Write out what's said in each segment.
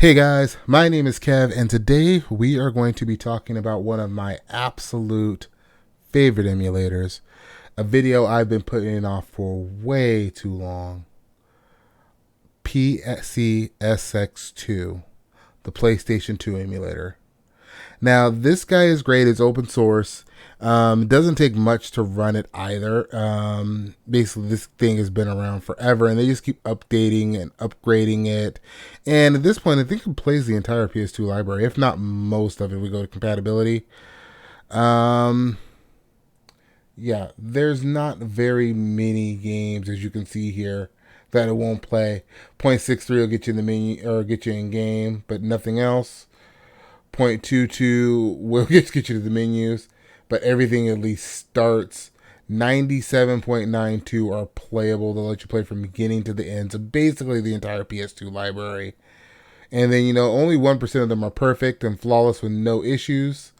Hey guys, my name is Kev, and today we are going to be talking about one of my absolute favorite emulators, a video I've been putting off for way too long. PCSX2, the PlayStation 2 emulator. Now, this guy is great. It's open source. It doesn't take much to run it either. Basically, this thing has been around forever, and they just keep updating and upgrading it. And at this point, I think it plays the entire PS2 library, if not most of it. We go to compatibility. Um, yeah, there's not very many games, as you can see here, that it won't play. 0.63 will get you in the menu or get you in game, but nothing else. 0.22 will get you to the menus, but everything at least starts. 97.92 are playable. They'll let you play from beginning to the end. So basically the entire PS2 library. And then, only 1% of them are perfect and flawless with no issues.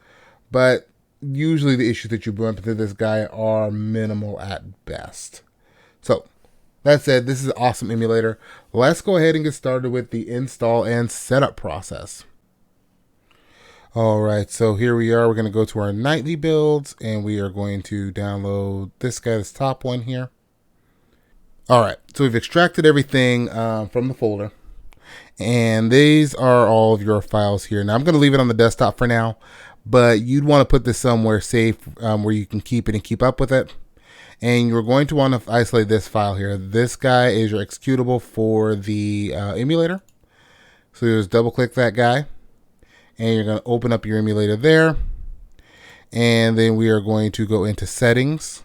But usually the issues that you bump into this guy are minimal at best. So, that said, this is an awesome emulator. Let's go ahead and get started with the install and setup process. Alright, so here we are. We're going to go to our nightly builds, and we are going to download this guy, this top one here. Alright, so we've extracted everything from the folder, and these are all of your files here. Now, I'm going to leave it on the desktop for now, but you'd want to put this somewhere safe where you can keep it and keep up with it. And you're going to want to isolate this file here. This guy is your executable for the emulator. So you just double click that guy. And you're going to open up your emulator there. And then we are going to go into settings.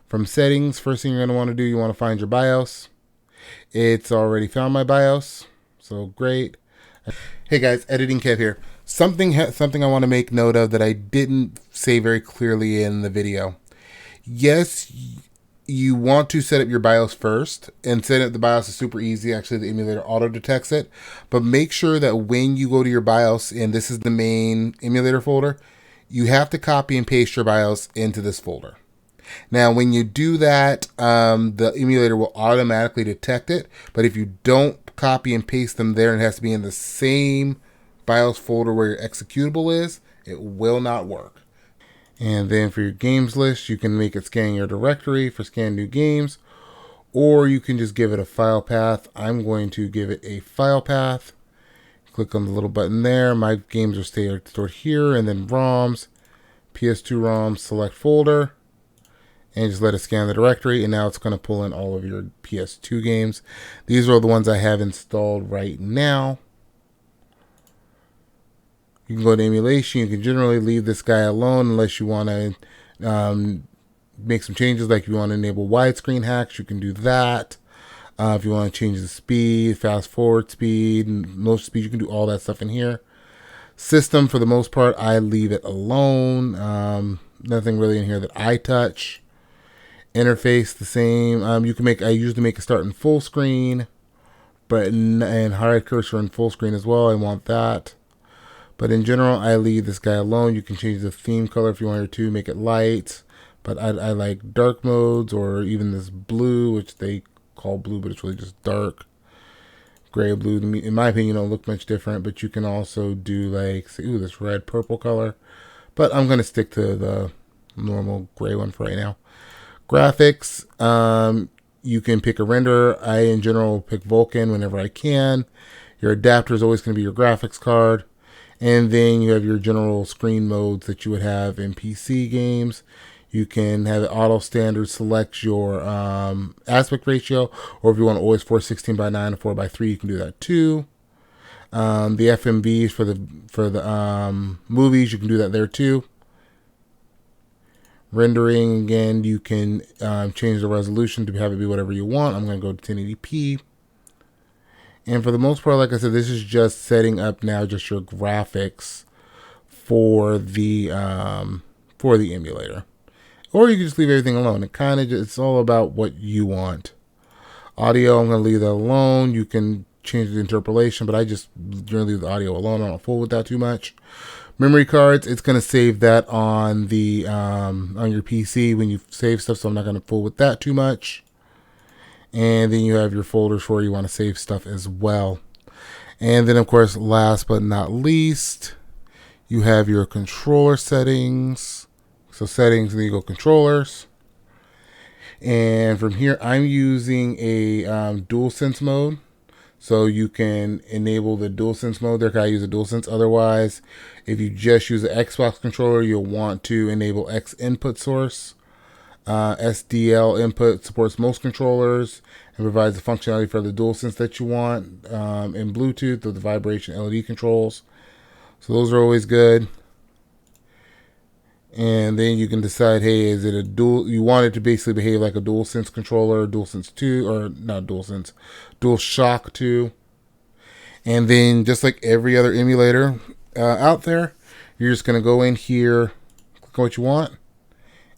From settings, first thing you're going to want to do, you want to find your BIOS. It's already found my BIOS. So great. Hey guys, Editing Kev here. Something I want to make note of that I didn't say very clearly in the video. Yes, you want to set up your BIOS first, and setting up the BIOS is super easy. Actually, the emulator auto detects it, but make sure that when you go to your BIOS, and this is the main emulator folder, you have to copy and paste your BIOS into this folder. Now, when you do that, the emulator will automatically detect it, but if you don't copy and paste them there, and it has to be in the same BIOS folder where your executable is, it will not work. And then for your games list, you can make it scan your directory for scan new games, or you can just give it a file path. I'm going to give it a file path. Click on the little button there. My games are stored here, and then ROMs, PS2 ROMs, select folder, and just let it scan the directory, and now it's going to pull in all of your PS2 games. These are the ones I have installed right now. You can go to emulation. You can generally leave this guy alone unless you want to make some changes, like if you want to enable widescreen hacks, you can do that. If you want to change the speed, fast forward speed, motion speed, you can do all that stuff in here. System, for the most part, I leave it alone. Nothing really in here that I touch. Interface, the same. I usually make it start in full screen, and hide cursor in full screen as well. I want that. But in general, I leave this guy alone. You can change the theme color if you wanted to, make it light. But I like dark modes, or even this blue, which they call blue, but it's really just dark. Gray, blue, in my opinion, don't look much different. But you can also do like, say, ooh, this red, purple color. But I'm going to stick to the normal gray one for right now. Graphics, you can pick a renderer. I, in general, pick Vulkan whenever I can. Your adapter is always going to be your graphics card. And then you have your general screen modes that you would have in PC games. You can have it auto standard select your aspect ratio, or if you want to always 4:16:9 or 4:3, you can do that too. The FMVs for the movies, you can do that there too. Rendering, again, you can change the resolution to have it be whatever you want. I'm going to go to 1080p. And for the most part, like I said, this is just setting up now just your graphics for the emulator. Or you can just leave everything alone. It's all about what you want. Audio, I'm going to leave that alone. You can change the interpolation, but I just generally leave the audio alone. I don't fool with that too much. Memory cards, it's going to save that on the on your PC when you save stuff, so I'm not going to fool with that too much. And then you have your folders where you want to save stuff as well. And then, of course, last but not least, you have your controller settings. So settings, and then you go controllers. And from here, I'm using a DualSense mode. So you can enable the DualSense mode there. I use a DualSense. Otherwise, if you just use the Xbox controller, you'll want to enable X input source. SDL input supports most controllers and provides the functionality for the DualSense that you want. In Bluetooth with the vibration LED controls. So those are always good. And then you can decide, hey, is it a dual? You want it to basically behave like a DualSense controller, DualSense 2, or not DualSense, DualShock 2. And then just like every other emulator out there, you're just going to go in here, click on what you want,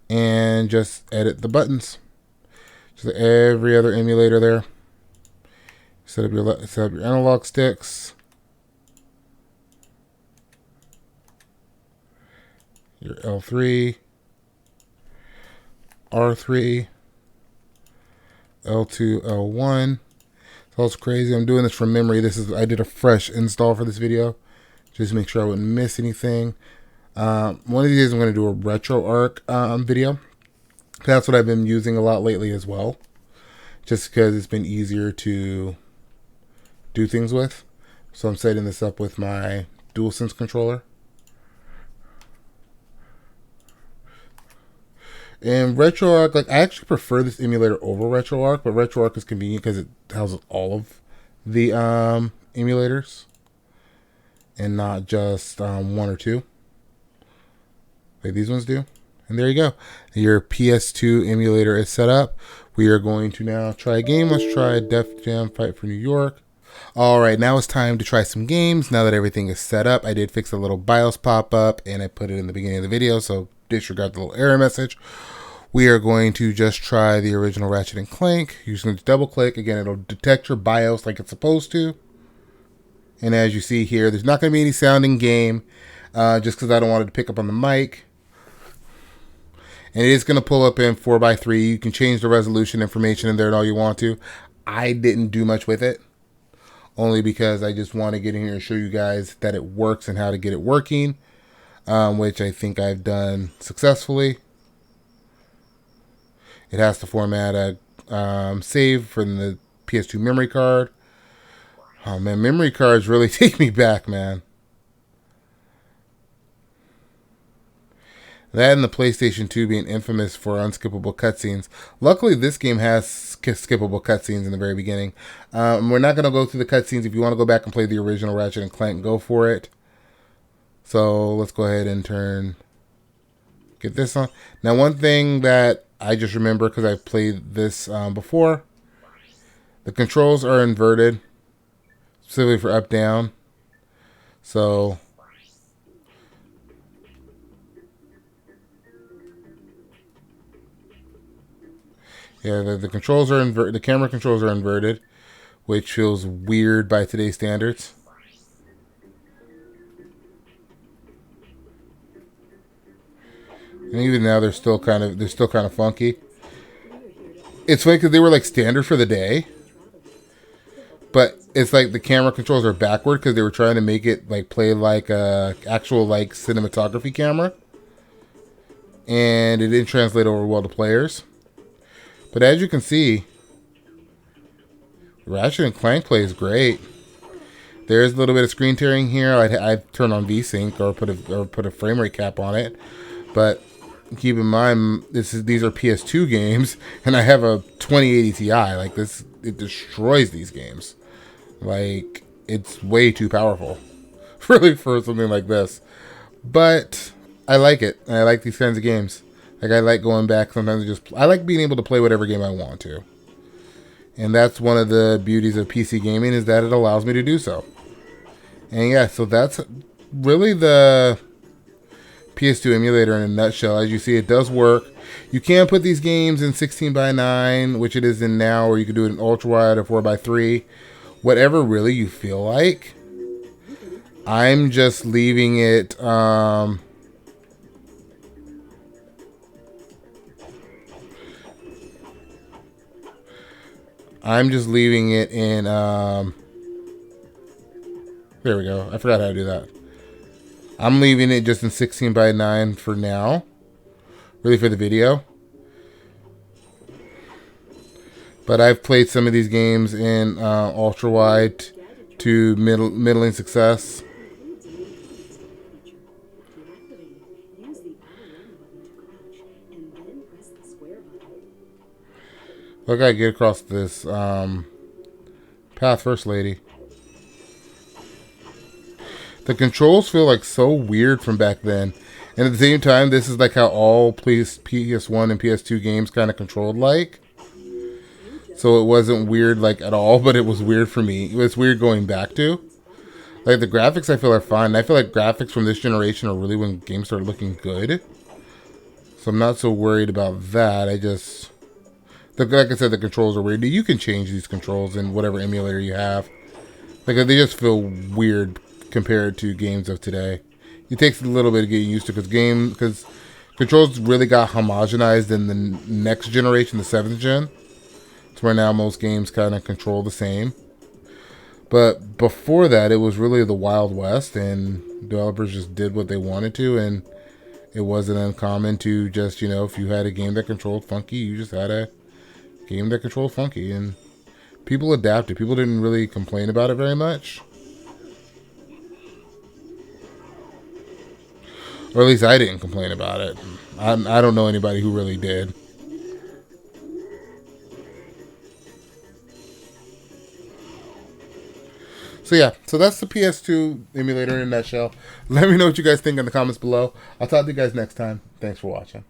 and just edit the buttons. Just like every other emulator there. Set up your analog sticks. Your L3, R3, L2, L1. So it's crazy. I'm doing this from memory. I did a fresh install for this video, just to make sure I wouldn't miss anything. One of these days I'm going to do a RetroArch video. That's what I've been using a lot lately as well, just because it's been easier to do things with. So I'm setting this up with my DualSense controller. And RetroArch, like, I actually prefer this emulator over RetroArch, but RetroArch is convenient because it houses all of the emulators and not just one or two, like these ones do. And there you go. Your PS2 emulator is set up. We are going to now try a game. Let's try Def Jam Fight for New York. All right, now it's time to try some games. Now that everything is set up, I did fix a little BIOS pop-up, and I put it in the beginning of the video, so disregard the little error message. We are going to just try the original Ratchet and Clank. You're just going to double click. Again, it'll detect your BIOS like it's supposed to. And as you see here, there's not going to be any sound in game, just because I don't want it to pick up on the mic. And it is going to pull up in 4:3. You can change the resolution information in there and all you want to. I didn't do much with it, only because I just want to get in here and show you guys that it works and how to get it working, which I think I've done successfully. It has to format a save from the PS2 memory card. Oh man, memory cards really take me back, man. That and the PlayStation 2 being infamous for unskippable cutscenes. Luckily, this game has skippable cutscenes in the very beginning. We're not going to go through the cutscenes. If you want to go back and play the original Ratchet and Clank, go for it. So let's go ahead and get this on. Now, one thing that I just remember, because I've played this before, the controls are inverted, specifically for up-down. So yeah, the controls are inverted. The camera controls are inverted, which feels weird by today's standards. And even now, they're still kind of funky. It's funny because they were like standard for the day, but it's like the camera controls are backward because they were trying to make it like play like a actual like cinematography camera, and it didn't translate over well to players. But as you can see, Ratchet and Clank plays great. There's a little bit of screen tearing here. I'd turn on VSync or put a frame rate cap on it, but keep in mind these are PS2 games, and I have a 2080 Ti. Like this, it destroys these games. Like it's way too powerful, really, for something like this. But I like it. I like these kinds of games. Like I like going back sometimes. I like being able to play whatever game I want to. And that's one of the beauties of PC gaming, is that it allows me to do so. And yeah, so that's really the PS2 emulator in a nutshell. As you see, it does work. You can put these games in 16:9, which it is in now, or you can do it in ultra wide or 4:3. Whatever really you feel like. I'm just leaving it in There we go. I forgot how to do that. I'm leaving it just in 16:9 for now. Really for the video. But I've played some of these games in ultra wide to middling success. Look, I get across this path first, lady. The controls feel like so weird from back then. And at the same time, this is like how all PS1 and PS2 games kind of controlled like. So it wasn't weird like at all, but it was weird for me. It was weird going back to. Like the graphics I feel are fine. I feel like graphics from this generation are really when games start looking good. So I'm not so worried about that. I just... Like I said, the controls are weird. You can change these controls in whatever emulator you have. Like they just feel weird compared to games of today. It takes a little bit of getting used to because controls really got homogenized in the next generation, the 7th gen. It's where now most games kind of control the same. But before that, it was really the Wild West, and developers just did what they wanted to, and it wasn't uncommon to just, if you had a game that controlled funky, you just had a game that controlled funky, and people adapted. People didn't really complain about it very much. Or at least I didn't complain about it. I don't know anybody who really did. So yeah, so that's the PS2 emulator in a nutshell. Let me know what you guys think in the comments below. I'll talk to you guys next time. Thanks for watching.